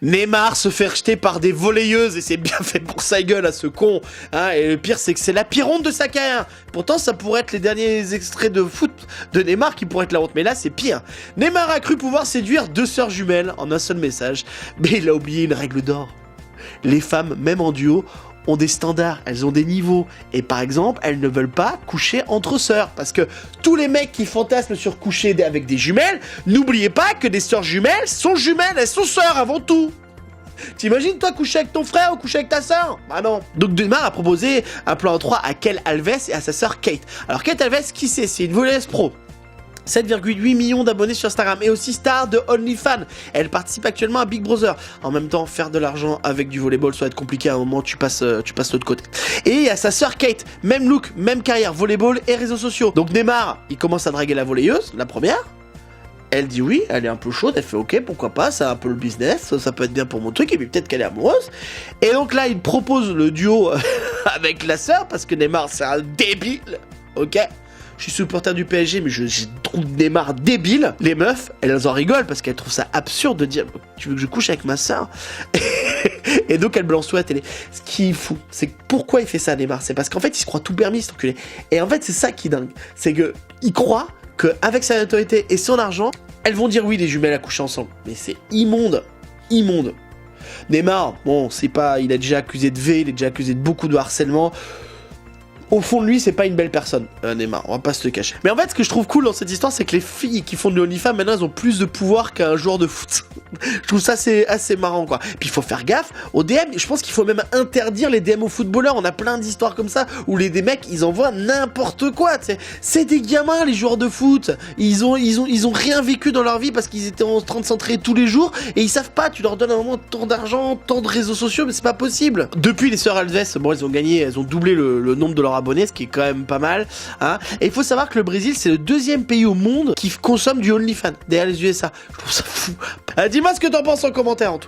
Neymar se fait rejeter par des volleyeuses et c'est bien fait pour sa gueule à ce con. Hein, et le pire, c'est que c'est la pire honte de sa carrière. Pourtant, ça pourrait être les derniers extraits de foot de Neymar qui pourraient être la honte. Mais là, c'est pire. Neymar a cru pouvoir séduire 2 sœurs jumelles en un seul message. Mais il a oublié une règle d'or. Les femmes, même en duo, ont des standards, elles ont des niveaux. Et par exemple, elles ne veulent pas coucher entre sœurs. Parce que tous les mecs qui fantasment sur coucher avec des jumelles, n'oubliez pas que des sœurs jumelles sont jumelles, elles sont sœurs avant tout. T'imagines toi coucher avec ton frère ou coucher avec ta sœur? Bah non. Donc Neymar a proposé un plan en 3 à Kel Alves et à sa sœur Kate. Alors Kate Alves, qui c'est? C'est une volleyeuse pro. 7,8 millions d'abonnés sur Instagram et aussi star de OnlyFans. Elle participe actuellement à Big Brother. En même temps, faire de l'argent avec du volleyball, ça va être compliqué à un moment, tu passes de l'autre côté. Et il y a sa sœur Kate, même look, même carrière, volleyball et réseaux sociaux. Donc Neymar, il commence à draguer la volleyeuse, la première. Elle dit oui, elle est un peu chaude, elle fait ok, pourquoi pas, c'est un peu le business, ça peut être bien pour mon truc, et puis peut-être qu'elle est amoureuse. Et donc là, il propose le duo avec la sœur, parce que Neymar, c'est un débile, ok? Je suis supporter du PSG, mais je trouve Neymar débile. Les meufs, elles en rigolent parce qu'elles trouvent ça absurde de dire « Tu veux que je couche avec ma sœur ?» Et donc elles balancent tout à la télé. Ce qui est fou, c'est pourquoi il fait ça Neymar. C'est parce qu'en fait, il se croit tout permis, cet enculé. Et en fait, c'est ça qui est dingue. C'est que il croit qu'avec sa notoriété et son argent, elles vont dire oui, les jumelles à coucher ensemble. Mais c'est immonde. Immonde. Neymar, bon, c'est pas... Il a déjà accusé de V, il est déjà accusé de beaucoup de harcèlement. Au fond de lui, c'est pas une belle personne, Neymar, on va pas se le cacher. Mais en fait, ce que je trouve cool dans cette histoire, c'est que les filles qui font de OnlyFans, maintenant, elles ont plus de pouvoir qu'un joueur de foot. Je trouve ça assez marrant, quoi. Puis il faut faire gaffe aux DM, je pense qu'il faut même interdire les DM aux footballeurs. On a plein d'histoires comme ça, où des mecs, ils envoient n'importe quoi, tu sais. C'est des gamins, les joueurs de foot. Ils ont rien vécu dans leur vie parce qu'ils étaient en train de s'entraîner tous les jours, et ils savent pas, tu leur donnes à un moment tant d'argent, tant de réseaux sociaux, mais c'est pas possible. Depuis les sœurs Alves, bon, elles ont gagné, elles ont doublé le nombre de leurs abonnés, ce qui est quand même pas mal, hein. Et il faut savoir que le Brésil, c'est le 2e pays au monde qui consomme du OnlyFans, derrière les USA. Je trouve ça fou. Dis-moi ce que t'en penses en commentaire, en tout cas.